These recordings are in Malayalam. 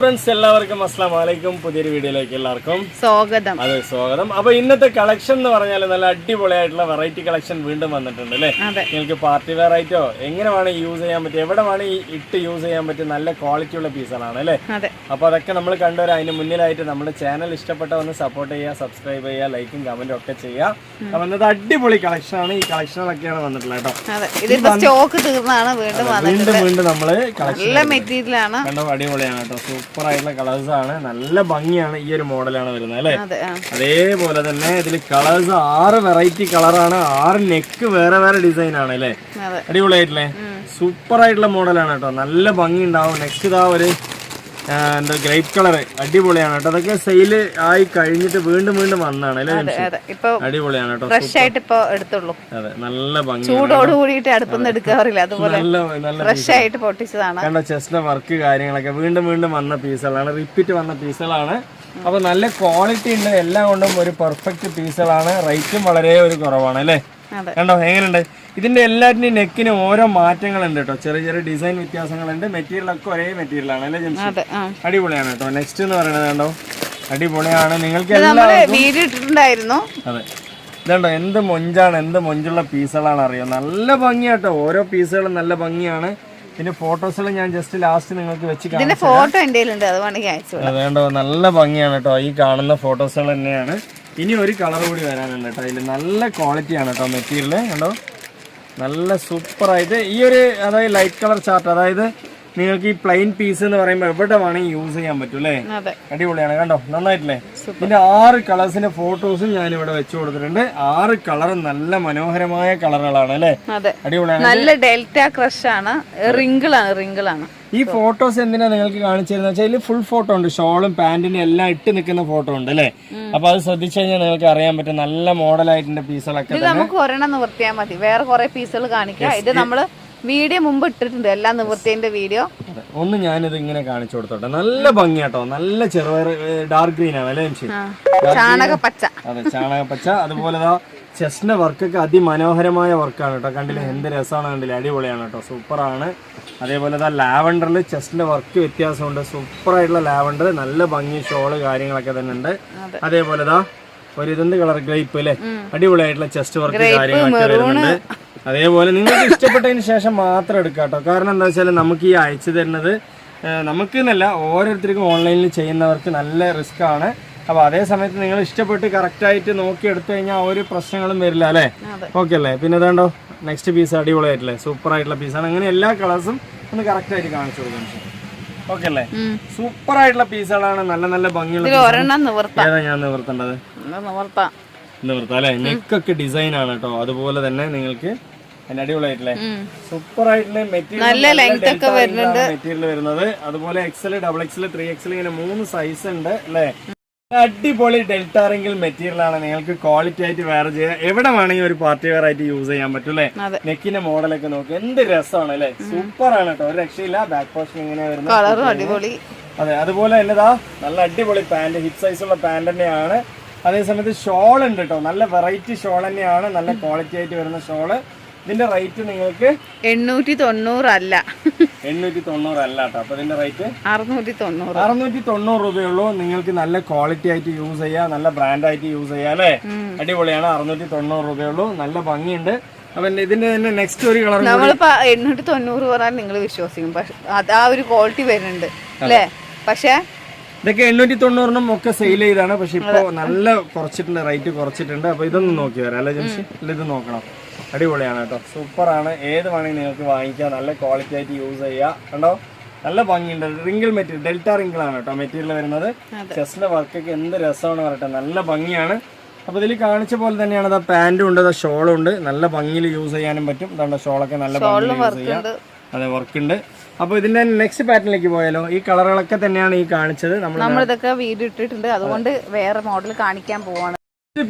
ഫ്രണ്ട്സ് എല്ലാവർക്കും അസ്സലാമു അലൈക്കും. പുതിയൊരു വീഡിയോയിലേക്ക് എല്ലാവർക്കും സ്വാഗതം. സ്വാഗതം. അപ്പൊ ഇന്നത്തെ കളക്ഷൻ എന്ന് പറഞ്ഞാൽ നല്ല അടിപൊളിയായിട്ടുള്ള വെറൈറ്റി കളക്ഷൻ വീണ്ടും വന്നിട്ടുണ്ട് അല്ലേ. നിങ്ങൾക്ക് പാർട്ടി വെയർ ആയിട്ടോ എങ്ങനെ വേണം യൂസ് ചെയ്യാൻ പറ്റും, എവിടെ വേണം ഇട്ട് യൂസ് ചെയ്യാൻ പറ്റും, നല്ല ക്വാളിറ്റി ഉള്ള പീസുകളാണ് അല്ലേ. അപ്പൊ അതൊക്കെ നമ്മൾ കണ്ടുവരാം. അതിന് മുന്നിലായിട്ട് നമ്മുടെ ചാനൽ ഇഷ്ടപ്പെട്ട ഒന്ന് സപ്പോർട്ട് ചെയ്യുക, സബ്സ്ക്രൈബ് ചെയ്യുക, ലൈക്കും കമന്റും ഒക്കെ ചെയ്യുക. അപ്പൊ ഇന്നത്തെ അടിപൊളി കളക്ഷൻ ആണ്. ഈ കളക്ഷനുകളൊക്കെയാണ് വന്നിട്ടുള്ളത് കേട്ടോ. സ്റ്റോക്ക് തീർന്നാണ് വീണ്ടും നമ്മള് കളക്ഷൻ മെറ്റീരിയലാണ്. കണ്ടോ, അടിപൊളിയാണ് കേട്ടോ. സൂപ്പർ ആയിട്ടുള്ള കളേഴ്സ് ആണ്, നല്ല ഭംഗിയാണ്. ഈ ഒരു മോഡലാണ് വരുന്നത് അല്ലേ. അതേപോലെ തന്നെ ഇതിൽ കളേഴ്സ് 6 വെറൈറ്റി കളറാണ്, 6 നെക്ക് വേറെ വേറെ ഡിസൈൻ ആണ് അല്ലേ. അടിപൊളിയായിട്ടില്ലേ, സൂപ്പർ ആയിട്ടുള്ള മോഡലാണ് കേട്ടോ. നല്ല ഭംഗി ഉണ്ടാവും. നെക്സ്റ്റ് ഇതാ ഒരു എന്താ ഗ്രേപ്പ് കളർ, അടിപൊളിയാണ് കേട്ടോ. അതൊക്കെ സെയിൽ ആയി കഴിഞ്ഞിട്ട് വീണ്ടും വന്നാണ് അല്ലേ. അടിപൊളിയാണ് കേട്ടോ. ഫ്രഷ് ആയിട്ട് ഇപ്പൊ എടുത്തുള്ളൂ. അതെ, നല്ല ഭംഗി. ചൂടോട് കൂടിയിട്ട് അടുപ്പൊന്നും എടുക്കാറില്ല, അതുപോലെ ഫ്രഷ് ആയിട്ട് പൊട്ടിച്ചതാണ്. കണ്ടോ, ചെസ്റ്റിലെ വർക്ക് കാര്യങ്ങളൊക്കെ വീണ്ടും വന്ന പീസുകളാണ്, റിപ്പീറ്റ് വന്ന പീസുകളാണ്. അപ്പൊ നല്ല ക്വാളിറ്റി ഉണ്ട്, എല്ലാം കൊണ്ടും ഒരു പെർഫെക്റ്റ് പീസുകളാണ്. റേറ്റും വളരെ ഒരു കുറവാണ് അല്ലേ. കണ്ടോ എങ്ങനെയുണ്ട്. ഇതിന്റെ എല്ലാറ്റിന്റെയും നെക്കിന് ഓരോ മാറ്റങ്ങളുണ്ട് കേട്ടോ. ചെറിയ ഡിസൈൻ വ്യത്യാസങ്ങളുണ്ട്. മെറ്റീരിയലൊക്കെ ഒരേ മെറ്റീരിയലാണ് അല്ലേ ജംഷി. അടിപൊളിയാണ് കേട്ടോ. നെക്സ്റ്റ് എന്ന് പറയുന്നത് കണ്ടോ, അടിപൊളിയാണ്. നിങ്ങൾക്ക് അതെ, ഇതുണ്ടോ എന്ത് മൊഞ്ചാണ്, എന്ത് മൊഞ്ചുള്ള പീസുകളാണ് അറിയോ. നല്ല ഭംഗിയാട്ടോ, ഓരോ പീസുകളും നല്ല ഭംഗിയാണ്. ഇതിന്റെ ഫോട്ടോസുകൾ ഞാൻ ജസ്റ്റ് ലാസ്റ്റ് നിങ്ങൾക്ക് വെച്ച് അതേണ്ടോ, നല്ല ഭംഗിയാണ് കേട്ടോ. ഈ കാണുന്ന ഫോട്ടോസുകൾ തന്നെയാണ്. ഇനി ഒരു കളർ കൂടി വരാനുണ്ട് കേട്ടോ. അതിൽ നല്ല ക്വാളിറ്റിയാണ് കേട്ടോ മെറ്റീരിയൽ. കണ്ടോ, നല്ല സൂപ്പറായിട്ട് ഈ ഒരു അതായത് ലൈറ്റ് കളർ ചാർട്ട്, അതായത് നിങ്ങൾക്ക് ഈ പ്ലെയിൻ പീസ് എന്ന് പറയുമ്പോൾ എവിടെ വേണമെങ്കിൽ യൂസ് ചെയ്യാൻ പറ്റും അല്ലേ. അടിപൊളിയാണ് കണ്ടോ, നന്നായിട്ടില്ലേ. ഇതിന്റെ 6 കളേഴ്സിന്റെ ഫോട്ടോസും ഞാൻ ഇവിടെ വെച്ചു കൊടുത്തിട്ടുണ്ട്. 6 കളറും നല്ല മനോഹരമായ കളറുകളാണ് അല്ലേ. അടിപൊളിയാണ്. നല്ല ഡെൽറ്റ ക്രഷ് ആണ്, റിങ്കിളാണ്. ഈ ഫോട്ടോസ് എന്തിനാ നിങ്ങൾക്ക് കാണിച്ചു തരുന്ന വെച്ചാൽ ഇതിൽ ഫുൾ ഫോട്ടോ ഉണ്ട്, ഷോളും പാന്റിനും എല്ലാം ഇട്ട് നിൽക്കുന്ന ഫോട്ടോ ഉണ്ട് അല്ലേ. അപ്പൊ അത് ശ്രദ്ധിച്ചു കഴിഞ്ഞാൽ നിങ്ങൾക്ക് അറിയാൻ പറ്റും. നല്ല മോഡലായിട്ടുണ്ട് പീസുകളൊക്കെ. നമുക്ക് ഒരെണ്ണം നിവർത്തിയാൽ മതി, വേറെ കുറെ പീസുകൾ കാണിക്കാം. ഇത് നമ്മള് വീഡിയോ മുമ്പ് ഇട്ടിട്ടുണ്ട്, എല്ലാം നിവൃത്തിന്റെ വീഡിയോ. ഒന്ന് ഞാനിത് ഇങ്ങനെ കാണിച്ചു കൊടുത്തോട്ടെ. നല്ല ഭംഗിയാട്ടോ, നല്ല ചെറുപയർ ഡാർക്ക് ഗ്രീൻ ആണ് അല്ലേ. ചാണകപ്പച്ച. അതെ, ചാണകപ്പച്ച. അതുപോലെ ചെസ്റ്റിന്റെ വർക്കൊക്കെ അതിമനോഹരമായ വർക്കാണ് കേട്ടോ. കണ്ടില്ലേ എന്ത് രസമാണ്, കണ്ടില്ലേ, അടിപൊളിയാണ് കേട്ടോ, സൂപ്പറാണ്. അതേപോലെ ലാവണ്ടറിൽ ചെസ്റ്റിന്റെ വർക്ക് വ്യത്യാസമുണ്ട്, സൂപ്പർ ആയിട്ടുള്ള ലാവണ്ടർ, നല്ല ഭംഗി ഷോള് കാര്യങ്ങളൊക്കെ തന്നെ ഉണ്ട്. അതേപോലെ ഒരു ഇതെന്ത് കളർ, ഗ്രേപ്പ് അല്ലേ, അടിപൊളിയായിട്ടുള്ള ചെസ്റ്റ് വർക്ക് കാര്യങ്ങളൊക്കെ വരുന്നുണ്ട്. അതേപോലെ നിങ്ങൾക്ക് ഇഷ്ടപ്പെട്ടതിന് ശേഷം മാത്രം എടുക്കാം കേട്ടോ. കാരണം എന്താ വെച്ചാൽ നമുക്ക് ഈ അയച്ചു തരുന്നത് നമുക്ക് എന്നല്ല, ഓരോരുത്തർക്കും ഓൺലൈനിൽ ചെയ്യുന്നവർക്ക് നല്ല റിസ്ക് ആണ്. അപ്പൊ അതേ സമയത്ത് നിങ്ങൾ ഇഷ്ടപ്പെട്ട് കറക്റ്റായിട്ട് നോക്കി എടുത്തു കഴിഞ്ഞാൽ ഒരു പ്രശ്നങ്ങളും വരില്ല അല്ലേ. ഓക്കെ അല്ലേ. പിന്നെ ഇതാണ്ടോ നെക്സ്റ്റ് പീസ് അടിപൊളിയായിട്ടില്ലേ, സൂപ്പർ ആയിട്ടുള്ള പീസാണ്. അങ്ങനെ എല്ലാ കളേഴ്സും ഒന്ന് കറക്റ്റ് ആയിട്ട് കാണിച്ചു കൊടുക്കാം. ഓക്കെ അല്ലേ, സൂപ്പർ ആയിട്ടുള്ള പീസുകളാണ്, നല്ല നല്ല ഭംഗിയുള്ള. ഏതാ ഞാൻ നിവർത്തേണ്ടത്? നിവർത്താം അല്ലെ. നെക്കൊക്കെ ഡിസൈൻ ആണ് കേട്ടോ. അതുപോലെ തന്നെ നിങ്ങൾക്ക് അടിപൊളിയായിട്ടില്ലേ, സൂപ്പർ ആയിട്ടുള്ള മെറ്റീരിയൽ വരുന്നത്. അതുപോലെ XL, XXL, 3XL ഇങ്ങനെ 3 സൈസ് ഉണ്ട് അല്ലേ. അടിപൊളി ഡെൽറ്റ റിംഗിൾ മെറ്റീരിയൽ ആണ്. നിങ്ങൾക്ക് ക്വാളിറ്റി ആയിട്ട് വേറെ ചെയ്യാം, എവിടെ വേണമെങ്കിൽ ഒരു പാർട്ടി വെയർ ആയിട്ട് യൂസ് ചെയ്യാൻ പറ്റും അല്ലേ. നെക്കിന്റെ മോഡലൊക്കെ നോക്കി എന്ത് രസമാണ് അല്ലേ, സൂപ്പർ ആണ് കേട്ടോ, ഒരു രക്ഷയില്ല. ബാക്ക് പോർഷൻ ഇങ്ങനെ വരുന്നത്. അതെ, അതുപോലെ എന്നതാ നല്ല അടിപൊളി പാന്റ്, ഹിപ്പ് സൈസുള്ള പാന്റ് തന്നെയാണ്. അതേസമയത്ത് ഷോൾ ഉണ്ട് കേട്ടോ, നല്ല വെറൈറ്റി ഷോൾ തന്നെയാണ്, നല്ല ക്വാളിറ്റി ആയിട്ട് വരുന്ന ഷോള്. ഇതിന്റെ റേറ്റ് നിങ്ങൾക്ക് 890 അല്ല 890 അല്ല കേട്ടോ. അപ്പൊ ഇതിന്റെ റേറ്റ് 690 രൂപയുള്ളൂ. നിങ്ങൾക്ക് നല്ല ക്വാളിറ്റി ആയിട്ട് യൂസ് ചെയ്യാം, നല്ല ബ്രാൻഡ് ആയിട്ട് യൂസ് ചെയ്യാം അല്ലേ. അടിപൊളിയാണ്. 690 രൂപയുള്ളൂ. നല്ല ഭംഗിയുണ്ട്. അപ്പൊ ഇതിന്റെ തന്നെ നെക്സ്റ്റ് ഒരു കളർ നമ്മളിപ്പോ 890 പറഞ്ഞാൽ നിങ്ങൾ വിശ്വസിക്കും, പക്ഷെ അത് ആ ഒരു ക്വാളിറ്റി വരുന്നുണ്ട് അല്ലേ. പക്ഷെ ഇതൊക്കെ 890 ഒക്കെ സെയിൽ ചെയ്താണ്. പക്ഷെ ഇപ്പൊ നല്ല കുറച്ചിട്ടുണ്ട്, റേറ്റ് കുറച്ചിട്ടുണ്ട്. അപ്പൊ ഇതൊന്നും നോക്കി വരാം അല്ലെ ജംഷി. ഇത് നോക്കണം, അടിപൊളിയാണ് കേട്ടോ, സൂപ്പറാണ്. ഏത് വേണമെങ്കിൽ നിങ്ങൾക്ക് വാങ്ങിക്കാം, നല്ല ക്വാളിറ്റി ആയിട്ട് യൂസ് ചെയ്യാം. കണ്ടോ, നല്ല ഭംഗിയുണ്ട്. റിംഗിൾ മെറ്റീരിയൽ, ഡെൽറ്റ റിംഗിൾ ആണ് കേട്ടോ മെറ്റീരിയൽ വരുന്നത്. ചെസ്റ്റിലെ വർക്കൊക്കെ എന്ത് രസമാണ് പറയട്ടെ, നല്ല ഭംഗിയാണ്. അപ്പൊ ഇതിൽ കാണിച്ച പോലെ തന്നെയാണ് പാന്റും ഉണ്ട്, ഷോളും ഉണ്ട്. നല്ല ഭംഗിയിൽ യൂസ് ചെയ്യാനും പറ്റും. ഇതാണ്ട് ഷോളൊക്കെ നല്ല ഭംഗിയിൽ യൂസ് ചെയ്യാം. അതെ, വർക്കുണ്ട്. അപ്പൊ ഇതിന്റെ നെക്സ്റ്റ് പാറ്റേണിലേക്ക് പോയാലോ. ഈ കളറുകളൊക്കെ തന്നെയാണ് ഈ കാണിച്ചത്. നമ്മളിതൊക്കെ വീഡിയോ ഇട്ടിട്ടുണ്ട്, അതുകൊണ്ട് വേറെ മോഡൽ കാണിക്കാൻ പോവാണ്.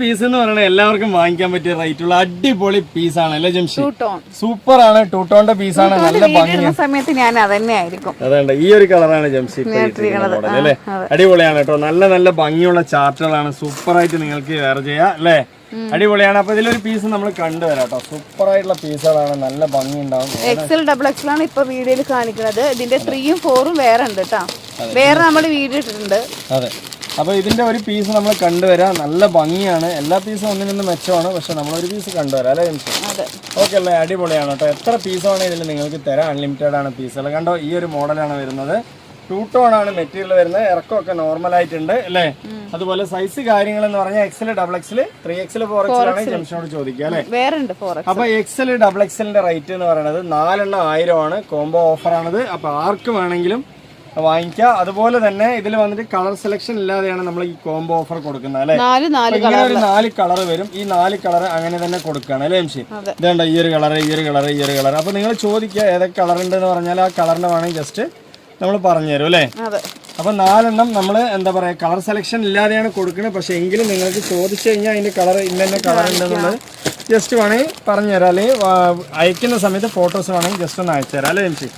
പീസ് എന്ന് പറയുന്നത് എല്ലാവർക്കും വാങ്ങിക്കാൻ പറ്റിയ റേറ്റുള്ള അടിപൊളി പീസാണ് അല്ലേ ജംഷി. സൂപ്പർ ആണ്, ടൂട്ടോന്റെ പീസാണ്, നല്ല ഭംഗിയാണ്. സമയത്ത് ഞാൻ അതന്നെ ആയിരിക്കും. അതുകൊണ്ട് ഈ ഒരു കളറാണ് ജംഷി അല്ലേ. അടിപൊളിയാണ് കേട്ടോ, നല്ല നല്ല ഭംഗിയുള്ള ചാർട്ടുകളാണ്. സൂപ്പർ ആയിട്ട് നിങ്ങൾക്ക് വെയർ ചെയ്യാം അല്ലേ. അടിപൊളിയാണ്. അപ്പൊ ഇതിലൊരു പീസ് നമ്മൾ കണ്ടുവരാം കേട്ടോ. സൂപ്പർ ആയിട്ടുള്ള പീസുകളാണ്, നല്ല ഭംഗി ഉണ്ടാവും. XL, XXL ആണ് ഇപ്പൊ വീഡിയോയിൽ കാണിക്കുന്നത്. ഇതിന്റെ 3ഉം 4ഉം വേറെ ഉണ്ട് കേട്ടോ. വേറെ നമ്മൾ വീഡിയോ ഇട്ടിട്ടുണ്ട്. അതെ, അപ്പോൾ ഇതിന്റെ ഒരു പീസ് നമ്മൾ കണ്ടുവരാം. നല്ല ഭംഗിയാണ്, എല്ലാ പീസും ഒന്നിനൊന്ന് മെച്ചമാണ്. പക്ഷെ നമ്മളൊരു പീസ് കണ്ടുവരാം അല്ലേ ജംഷി? ഓക്കെ അല്ലേ, അടിപൊളിയാണ് കേട്ടോ. എത്ര പീസാണ് ഇതിൽ നിങ്ങൾക്ക് തരാം, അൺലിമിറ്റഡ് ആണ് പീസുകൾ. കണ്ടോ, ഈ ഒരു മോഡലാണ് വരുന്നത്. 2 ടോൺ ആണ് മെറ്റീരിയൽ വരുന്നത്. ഇറക്കമൊക്കെ നോർമൽ ആയിട്ടുണ്ട് അല്ലേ. അതുപോലെ സൈസ് കാര്യങ്ങൾ എന്ന് പറഞ്ഞാൽ XL, XXL, 3XL, 4XL ആണ് ജംഷനോട് ചോദിക്കുക അല്ലേ. അപ്പൊ XL, XXLന്റെ റേറ്റ് എന്ന് പറയുന്നത് 4 എണ്ണം 1000 ആണ്. കോംബോ ഓഫർ ആണിത്. അപ്പൊ ആർക്ക് വേണമെങ്കിലും വാങ്ങിക്കാം. അതുപോലെ തന്നെ ഇതിൽ വന്നിട്ട് കളർ സെലക്ഷൻ ഇല്ലാതെയാണ് നമ്മൾ ഈ കോംബോ ഓഫർ കൊടുക്കുന്നത് അല്ലെ. ഇങ്ങനെ ഒരു 4 കളർ വരും. ഈ 4 കളർ അങ്ങനെ തന്നെ കൊടുക്കുകയാണ് അല്ലേ ജംഷി? ഇതേണ്ട, ഈ ഒരു കളർ, ഈ ഒരു കളർ, ഈ ഒരു കളർ. അപ്പൊ നിങ്ങൾ ചോദിക്കുക ഏതൊക്കെ കളർ ഉണ്ട് എന്ന് പറഞ്ഞാൽ ആ കളറിന്റെ വേണമെങ്കിൽ ജസ്റ്റ് നമ്മൾ പറഞ്ഞു തരും അല്ലേ. അപ്പൊ 4 എണ്ണം നമ്മൾ എന്താ പറയാ കളർ സെലക്ഷൻ ഇല്ലാതെയാണ് കൊടുക്കുന്നത്. പക്ഷെ എങ്കിലും നിങ്ങൾക്ക് ചോദിച്ചു കഴിഞ്ഞാൽ അതിന്റെ കളർ ഇന്ന കളർ ഉണ്ടെന്നുള്ളത് ജസ്റ്റ് വേണമെങ്കിൽ പറഞ്ഞു തരാം. അല്ലെങ്കിൽ അയക്കുന്ന സമയത്ത് ഫോട്ടോസ് വേണമെങ്കിൽ ജസ്റ്റ് ഒന്ന് അയച്ചു തരാം അല്ലേ ജംഷി?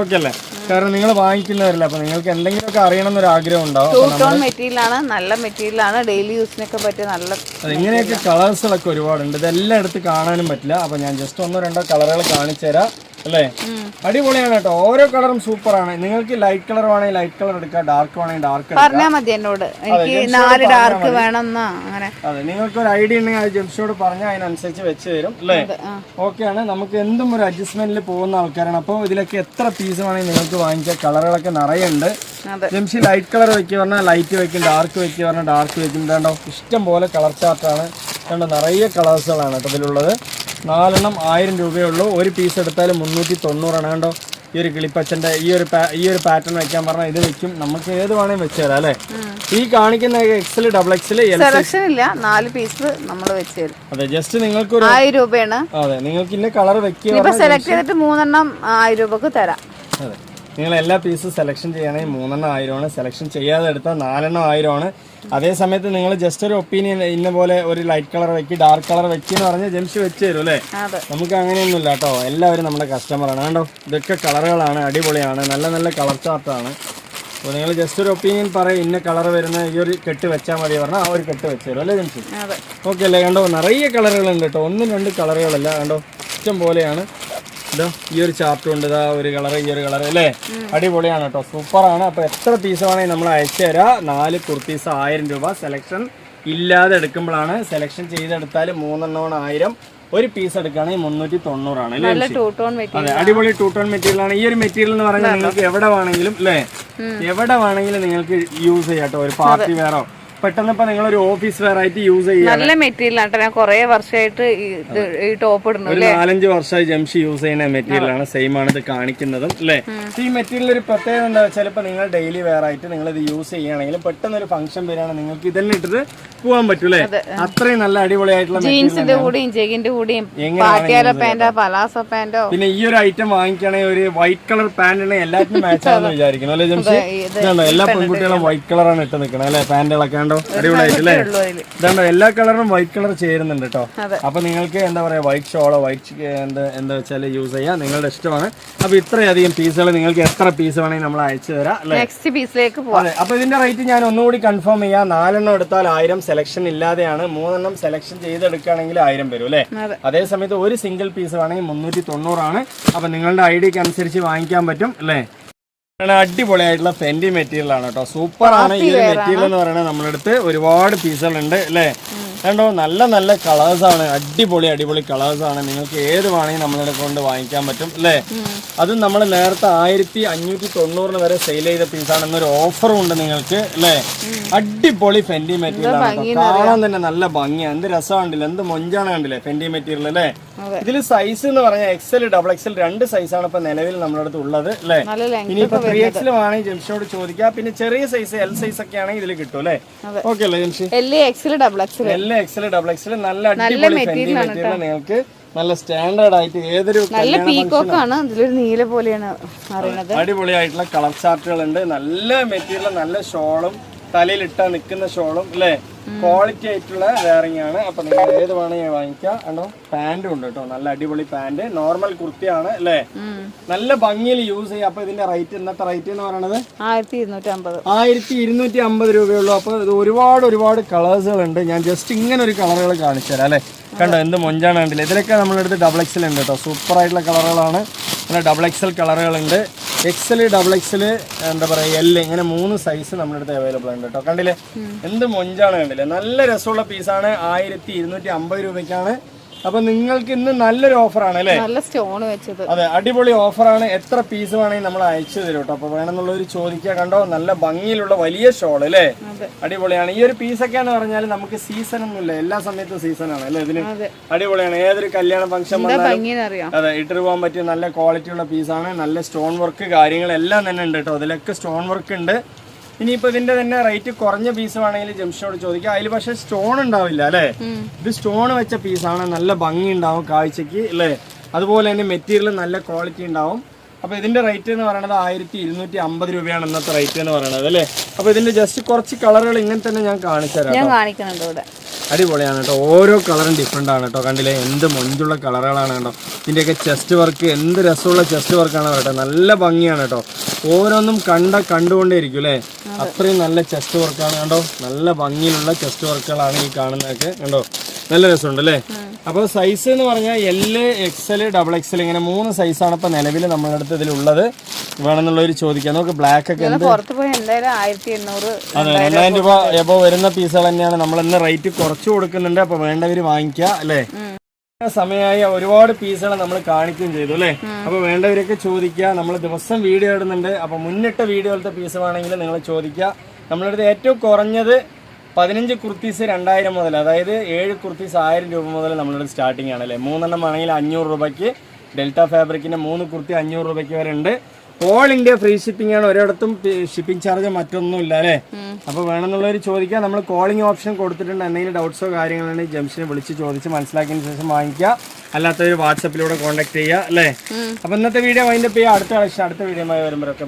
ഓക്കെ അല്ലേ? കാരണം നിങ്ങൾ വാങ്ങിക്കുന്നവരല്ല, അപ്പൊ നിങ്ങൾക്ക് എന്തെങ്കിലുമൊക്കെ അറിയണം എന്നൊരു ആഗ്രഹം ഉണ്ടാവും. മെറ്റീരിയലാണ്, നല്ല മെറ്റീരിയലാണ്, ഡെയിലി യൂസിനൊക്കെ പറ്റിയ നല്ല. ഇങ്ങനെയൊക്കെ കളേഴ്സുകളൊക്കെ ഒരുപാടുണ്ട്. ഇതെല്ലാം എടുത്ത് കാണാനും പറ്റില്ല. അപ്പൊ ഞാൻ ജസ്റ്റ് 1-2 കളറുകൾ കാണിച്ചു തരാം അല്ലേ. അടിപൊളിയാണ് കേട്ടോ, ഓരോ കളറും സൂപ്പറാണ്. നിങ്ങൾക്ക് ലൈറ്റ് കളർ വേണമെങ്കിൽ ലൈറ്റ് കളർ എടുക്കാം, ഡാർക്ക് വേണമെങ്കിൽ ഡാർക്ക് പറഞ്ഞാൽ മതി എന്നോട്. എനിക്ക് 4 ഡാർക്ക് വേണം. അതെ, നിങ്ങൾക്ക് ഒരു ഐഡിയ ഉണ്ടെങ്കിൽ അത് ജംഷിയോട് പറഞ്ഞാൽ അതിനനുസരിച്ച് വെച്ച് തരും അല്ലേ. ഓക്കെ ആണ്. നമുക്ക് എന്തും ഒരു അഡ്ജസ്റ്റ്മെന്റിൽ പോകുന്ന ആൾക്കാരാണ്. അപ്പോൾ ഇതിലൊക്കെ എത്ര പീസ് വേണമെങ്കിൽ നിങ്ങൾക്ക് വാങ്ങിക്കാം. കളറുകളൊക്കെ നിറയുണ്ട്. ജംഷി ലൈറ്റ് കളർ വെക്കുക പറഞ്ഞാൽ ലൈറ്റ് വെക്കും, ഡാർക്ക് വെക്കുക പറഞ്ഞാൽ ഡാർക്ക് വെക്കും. ഇതാണ്ടോ, ഇഷ്ടം പോലെ കളർ ചാർട്ടാണ്. കണ്ടോ, നിറയെ കളേഴ്സുകളാണ് കേട്ടോ ഇതിലുള്ളത്. 4 എണ്ണം 1000 രൂപയേ ഉള്ളൂ. ഒരു പീസ് എടുത്താൽ 390 ആണ്. കണ്ടോ, ഈ ഒരു കിളിപ്പച്ചന്റെ ഈ ഒരു പാറ്റേൺ വെക്കാൻ പറഞ്ഞാൽ ഇത് വെക്കും. നമുക്ക് ഏത് വേണമെങ്കിൽ വെച്ച് തരാം അല്ലേ. ഈ കാണിക്കുന്ന XL, XXL, ഇല്ല, 4 പീസ് നമ്മൾ വെച്ച് തരും. അതെ, ജസ്റ്റ് നിങ്ങൾക്ക് 1000 രൂപയാണ്. അതെ, നിങ്ങൾക്ക് ഇന്ന കളർ വെക്കുക, സെലക്ട് ചെയ്തിട്ട് 3 എണ്ണം 1000 രൂപക്ക് തരാം. അതെ, നിങ്ങൾ എല്ലാ പീസും സെലക്ഷൻ ചെയ്യണമെങ്കിൽ 3 എണ്ണം 1000 ആണ്. സെലക്ഷൻ ചെയ്യാതെ എടുത്താൽ 4 എണ്ണം 1000 ആണ്. അതേ സമയത്ത് നിങ്ങൾ ജസ്റ്റ് ഒരു ഒപ്പീനിയൻ ഇന്ന പോലെ ഒരു ലൈറ്റ് കളർ വെക്കി, ഡാർക്ക് കളർ വെക്കി എന്ന് പറഞ്ഞാൽ ജംഷി വെച്ച് തരും അല്ലേ. നമുക്ക് അങ്ങനെയൊന്നുമില്ല കേട്ടോ, എല്ലാവരും നമ്മുടെ കസ്റ്റമറാണ്. കണ്ടോ, ഇതൊക്കെ കളറുകളാണ്, അടിപൊളിയാണ്, നല്ല നല്ല കളർ ചാർട്ടാണ്. അപ്പോൾ നിങ്ങൾ ജസ്റ്റ് ഒരു ഒപ്പീനിയൻ പറയും, ഇന്ന കളർ വരുന്ന ഈ ഒരു കെട്ട് വെച്ചാൽ മതി പറഞ്ഞാൽ ആ ഒരു കെട്ട് വെച്ച് തരും അല്ലേ ജംഷി? ഓക്കെ അല്ലേ. കണ്ടോ, നിറയെ കളറുകളുണ്ട് കേട്ടോ, 1-2 കളറുകളല്ല. കണ്ടോ, ഇഷ്ടം പോലെയാണ്. ഇതോ ഈ ഒരു ചാർട്ടും ഉണ്ട്, ഇതാ ഒരു കളർ, ഈ ഒരു കളർ അല്ലേ. അടിപൊളിയാണ് കേട്ടോ, സൂപ്പറാണ്. അപ്പോൾ എത്ര പീസ് വേണമെങ്കിൽ നമ്മൾ അയച്ചു തരാം. 4 കുർത്തീസ് 1000 രൂപ. സെലക്ഷൻ ഇല്ലാതെ എടുക്കുമ്പോഴാണ്. സെലക്ഷൻ ചെയ്തെടുത്താൽ 3 എണ്ണമാണ് 1000. ഒരു പീസ് എടുക്കുകയാണെങ്കിൽ 390 ആണ് അല്ലേ. അതെ, അടിപൊളി 2 ടോൺ മെറ്റീരിയൽ ആണ്. ഈ ഒരു മെറ്റീരിയൽ എന്ന് പറഞ്ഞാൽ നിങ്ങൾക്ക് എവിടെ വേണമെങ്കിലും അല്ലേ, എവിടെ വേണമെങ്കിലും നിങ്ങൾക്ക് യൂസ് ചെയ്യാം കേട്ടോ. ഒരു പാർട്ടി വെയറോ പെട്ടെന്ന് ഇപ്പൊ നിങ്ങൾ ഒരു ഓഫീസ് വെയർ ആയിട്ട് യൂസ് ചെയ്യാം. നല്ല മെറ്റീരിയൽ ആണ്. ഞാൻ കുറെ വർഷമായിട്ട് ഈ ടോപ്പ് ഇടുന്നു. ഒരു 4-5 വർഷമായി ജംഷി യൂസ് ചെയ്യുന്ന മെറ്റീരിയൽ ആണ്. സെയിം ആണ് ഇത് കാണിക്കുന്നതും അല്ലേ. ഈ മെറ്റീരിയൽ ഒരു പ്രത്യേകത എന്താ വെച്ചാൽ ഇപ്പൊ നിങ്ങൾ ഡെയിലി വെയർ ആയിട്ട് നിങ്ങൾ ഇത് യൂസ് ചെയ്യുകയാണെങ്കിൽ പെട്ടെന്ന് ഒരു ഫംഗ്ഷൻ വരികയാണെങ്കിൽ നിങ്ങൾക്ക് ഇതന്നെ ഇട്ടിട്ട് പോകാൻ പറ്റൂലേ. അത്രയും നല്ല അടിപൊളിയായിട്ടുള്ള ജീൻസിന്റെ കൂടെയും ജെഗിന്റെ കൂടെയും പാട്ടിയാല പാന്റോ പലാസോ പാന്റോ. പിന്നെ ഈ ഒരു ഐറ്റം വാങ്ങിക്കുകയാണെങ്കിൽ ഒരു വൈറ്റ് കളർ പാന്റ് ഉണ്ടെങ്കിൽ എല്ലാത്തിനും മാച്ച് ആണെന്ന് വിചാരിക്കണം അല്ലേ ജംഷി? എല്ലാ പെൺകുട്ടികളും വൈറ്റ് കളറാണ് ഇട്ട് നിൽക്കണം അല്ലെ. പാന്റുകളൊക്കെ കണ്ടോ, അടിപൊളിയായിട്ടല്ലേ. ഇതാണ്ടോ, എല്ലാ കളറും വൈറ്റ് കളർ ചേരുന്നുണ്ട് കേട്ടോ. അപ്പൊ നിങ്ങൾക്ക് എന്താ പറയാ വൈറ്റ് ഷോളോ വൈറ്റ് എന്താ വെച്ചാൽ യൂസ് ചെയ്യാം, നിങ്ങളുടെ ഇഷ്ടമാണ്. അപ്പൊ ഇത്രയധികം പീസുകൾ നിങ്ങൾക്ക് എത്ര പീസ് വേണമെങ്കിൽ നമ്മൾ അയച്ചു തരാം അല്ലേ. നെക്സ്റ്റ് പീസിലേക്ക് പോകാം. അപ്പൊ ഇതിന്റെ റേറ്റ് ഞാൻ ഒന്നുകൂടി കൺഫേം ചെയ്യാം. 4 എണ്ണം എടുത്താൽ 1000. സെലക്ഷൻ ഇല്ലാതെയാണ്. 3 എണ്ണം സെലക്ഷൻ ചെയ്തെടുക്കുകയാണെങ്കിൽ 1000 വരും അല്ലേ. അതേ സമയത്ത് ഒരു സിംഗിൾ പീസ് വേണമെങ്കിൽ 390 ആണ്. അപ്പൊ നിങ്ങളുടെ ഐഡിയക്ക് അനുസരിച്ച് വാങ്ങിക്കാൻ പറ്റും അല്ലേ. അടിപൊളിയായിട്ടുള്ള ഫെൻഡി മെറ്റീരിയൽ ആണ് കേട്ടോ, സൂപ്പർ ആണ്. ഈ ഒരു മെറ്റീരിയൽ എന്ന് പറയുന്നത് നമ്മുടെ അടുത്ത് ഒരുപാട് പീസുകൾ ഉണ്ട് അല്ലേ. കണ്ടോ, നല്ല നല്ല കളേഴ്സ് ആണ്, അടിപൊളി അടിപൊളി കളേഴ്സ് ആണ്. നിങ്ങൾക്ക് ഏത് വേണമെങ്കിൽ നമ്മളെ കൊണ്ട് വാങ്ങിക്കാൻ പറ്റും അല്ലേ. അതും നമ്മൾ നേരത്തെ 1590 വരെ സെയിൽ ചെയ്ത പീസാണ്. എന്നൊരു ഓഫറും ഉണ്ട് നിങ്ങൾക്ക് അല്ലേ. അടിപൊളി ഫെൻഡി മെറ്റീരിയൽ ആണ്, കാണാൻ തന്നെ നല്ല ഭംഗിയാണ്. എന്ത് രസം കണ്ടില്ല, എന്ത് മൊഞ്ചാണ് കണ്ടില്ലേ ഫെൻഡി മെറ്റീരിയൽ അല്ലേ. ഇതിൽ സൈസ് എന്ന് പറഞ്ഞാൽ XL, XXL 2 സൈസാണ് ഇപ്പൊ നിലവിൽ നമ്മുടെ അടുത്ത് ഉള്ളത് അല്ലേ. ഇനിയിപ്പോ 3XL വേണമെങ്കിൽ ജംഷിനോട് ചോദിക്കാം. പിന്നെ ചെറിയ സൈസ് L സൈസ് ഒക്കെ ആണെങ്കിൽ ഇതിൽ കിട്ടും അല്ലേ. ഓക്കെ അല്ലേ ജംഷി? XL, XXL നല്ല അടിപൊളി ഫെൻഡി മെറ്റീരിയൽ നിങ്ങൾക്ക് നല്ല സ്റ്റാൻഡേർഡ് ആയിട്ട് ഏതൊരു നീല പോലെയാണ് അടിപൊളിയായിട്ടുള്ള കളർ ചാർട്ടുകൾ ഉണ്ട്. നല്ല മെറ്റീരിയൽ, നല്ല ഷോളും തലയിലിട്ടാ നിൽക്കുന്ന ഷോളും അല്ലേ. ക്വാളിറ്റി ആയിട്ടുള്ള വെയറിംഗ് ആണ്. അപ്പൊ നിങ്ങൾ ഏത് വേണമെങ്കിൽ വാങ്ങിക്കാം. കണ്ടോ, പാന്റും ഉണ്ട് കേട്ടോ, നല്ല അടിപൊളി പാന്റ്. നോർമൽ കുർത്തിയാണ് അല്ലേ, നല്ല ഭംഗിയിൽ യൂസ് ചെയ്യാം. അപ്പൊ ഇതിന്റെ റേറ്റ് ഇന്നത്തെ റേറ്റ് എന്ന് പറയുന്നത് 1250 രൂപയുള്ളൂ. അപ്പൊ ഇത് ഒരുപാട് കളേഴ്സുകൾ ഉണ്ട്. ഞാൻ ജസ്റ്റ് ഇങ്ങനെ ഒരു കളറുകൾ കാണിച്ചു തരാം അല്ലെ. കണ്ടോ, എന്ത് മൊഞ്ചാണ് കണ്ടില്ല. ഇതിലൊക്കെ നമ്മളെടുത്ത് XXL ഉണ്ട് കേട്ടോ, സൂപ്പർ ആയിട്ടുള്ള കളറുകളാണ്. പിന്നെ XXL കളറുകളുണ്ട്. XL, XXL, എന്താ പറയുക L, ഇങ്ങനെ 3 സൈസ് നമ്മുടെ അടുത്ത് അവൈലബിൾ ഉണ്ട് കേട്ടോ. കണ്ടില്ലേ എന്ത് മൊഞ്ചാണ് കണ്ടില്ലേ. നല്ല രസമുള്ള പീസാണ്. 1250 രൂപയ്ക്കാണ്. അപ്പൊ നിങ്ങൾക്ക് ഇന്ന് നല്ലൊരു ഓഫറാണ് അല്ലേ? നല്ല സ്റ്റോൺ വെച്ചത്. അതെ, അടിപൊളി ഓഫറാണ്. എത്ര പീസ് വേണമെങ്കിൽ നമ്മൾ അയച്ചു തരും കേട്ടോ. അപ്പൊ വേണമെന്നുള്ളവർ ചോദിക്കുക. കണ്ടോ നല്ല ഭംഗിയിലുള്ള വലിയ ഷോൾ അല്ലേ, അടിപൊളിയാണ്. ഈ ഒരു പീസൊക്കെ എന്ന് പറഞ്ഞാൽ നമുക്ക് സീസൺ ഒന്നുമില്ല, എല്ലാ സമയത്തും സീസൺ ആണ് അല്ലേ. ഇതിന് അടിപൊളിയാണ്. ഏതൊരു കല്യാണ ഫംഗ്ഷൻ വന്നാലും അതെ ഇട്ട് പോകാൻ പറ്റിയ നല്ല ക്വാളിറ്റി ഉള്ള പീസാണ്. നല്ല സ്റ്റോൺ വർക്ക് കാര്യങ്ങളെല്ലാം തന്നെ ഉണ്ട് കേട്ടോ. അതിലൊക്കെ സ്റ്റോൺ വർക്ക് ഉണ്ട്. ഇനിയിപ്പോ ഇതിന്റെ തന്നെ റേറ്റ് കുറഞ്ഞ പീസ് വേണമെങ്കിൽ ജംഷനോട് ചോദിക്കാം. അതിൽ പക്ഷെ സ്റ്റോൺ ഉണ്ടാവില്ല അല്ലേ. ഇത് സ്റ്റോൺ വെച്ച പീസാണ്. നല്ല ഭംഗി ഉണ്ടാവും കാഴ്ചക്ക് അല്ലേ. അതുപോലെ തന്നെ മെറ്റീരിയൽ നല്ല ക്വാളിറ്റി ഉണ്ടാവും. അപ്പൊ ഇതിന്റെ റേറ്റ് എന്ന് പറയുന്നത് 1250 രൂപയാണ് ഇന്നത്തെ റേറ്റ് എന്ന് പറയുന്നത് അല്ലേ. അപ്പൊ ഇതിന്റെ ജസ്റ്റ് കുറച്ച് കളറുകൾ ഇങ്ങനെ തന്നെ ഞാൻ കാണിച്ചു തരാം. അടിപൊളിയാണ് കേട്ടോ. ഓരോ കളറും ഡിഫറെന്റ് ആണ് കേട്ടോ. കണ്ടില്ലേ എന്ത് മൊഞ്ചുള്ള കളറുകളാണ് കേട്ടോ. ഇതിന്റെയൊക്കെ ചെസ്റ്റ് വർക്ക് എന്ത് രസമുള്ള ചെസ്റ്റ് വർക്കാണ് കേട്ടോ. നല്ല ഭംഗിയാണ് കേട്ടോ. ഓരോന്നും കണ്ടുകൊണ്ടേ ഇരിക്കും അല്ലേ. അത്രയും നല്ല ചെസ്റ്റ് വർക്കാണ് കണ്ടോ. നല്ല ഭംഗിയിലുള്ള ചെസ്റ്റ് വർക്കുകളാണ് ഈ കാണുന്നതൊക്കെ കണ്ടോ. നല്ല രസമുണ്ട് അല്ലേ. അപ്പോൾ സൈസ് എന്ന് പറഞ്ഞാൽ L, XL, XXL ഇങ്ങനെ 3 സൈസാണ് ഇപ്പൊ നിലവിൽ നമ്മുടെ അടുത്ത് ഇതിലുള്ളത്. വേണമെന്നുള്ളവർ ചോദിക്കാം. നമുക്ക് ബ്ലാക്ക് ഒക്കെ അതെ 2000 രൂപ എബോ വരുന്ന പീസുകൾ തന്നെയാണ്. നമ്മൾ ഇന്ന് റേറ്റ് കുറച്ച് കൊടുക്കുന്നുണ്ട്. അപ്പൊ വേണ്ടവര് വാങ്ങിക്കുക അല്ലേ. സമയമായ ഒരുപാട് പീസുകൾ നമ്മൾ കാണിക്കുകയും ചെയ്തു അല്ലേ. അപ്പൊ വേണ്ടവരൊക്കെ ചോദിക്കുക. നമ്മൾ ദിവസം വീഡിയോ ഇടുന്നുണ്ട്. അപ്പൊ മുന്നിട്ട വീഡിയോയിലത്തെ പീസ് വേണമെങ്കിൽ നിങ്ങൾ ചോദിക്കുക. നമ്മളടുത്ത് ഏറ്റവും കുറഞ്ഞത് 15 കുർത്തീസ് 2000 മുതൽ, അതായത് 7 കുർത്തീസ് 1000 രൂപ മുതൽ നമ്മളുടെ സ്റ്റാർട്ടിംഗ് ആണ് അല്ലേ. 3 എണ്ണം ആണെങ്കിൽ 500 രൂപയ്ക്ക്. ഡെൽറ്റ ഫാബ്രിക്കിന്റെ 3 കുർത്തി 500 രൂപയ്ക്ക് വരെ ഉണ്ട്. ഓൾ ഇന്ത്യ ഫ്രീ ഷിപ്പിംഗ് ആണ്. ഒരിടത്തും ഷിപ്പിംഗ് ചാർജ് മറ്റൊന്നും ഇല്ല അല്ലേ. അപ്പൊ വേണമെന്നുള്ളവർ ചോദിക്കുക. നമ്മൾ കോളിംഗ് ഓപ്ഷൻ കൊടുത്തിട്ടുണ്ട്. എന്തെങ്കിലും ഡൗട്ട്സോ കാര്യങ്ങളുണ്ടെങ്കിൽ ജംഷനെ വിളിച്ച് ചോദിച്ച് മനസ്സിലാക്കിയതിന് ശേഷം വാങ്ങിക്കുക. അല്ലാത്തവർ വാട്സപ്പിലൂടെ കോൺടാക്ട് ചെയ്യുക അല്ലേ. അപ്പൊ ഇന്നത്തെ വീഡിയോ വൈൻഡപ്പ് ചെയ്യുക. അടുത്ത വീഡിയോയുമായി വരുമ്പോഴൊക്കെ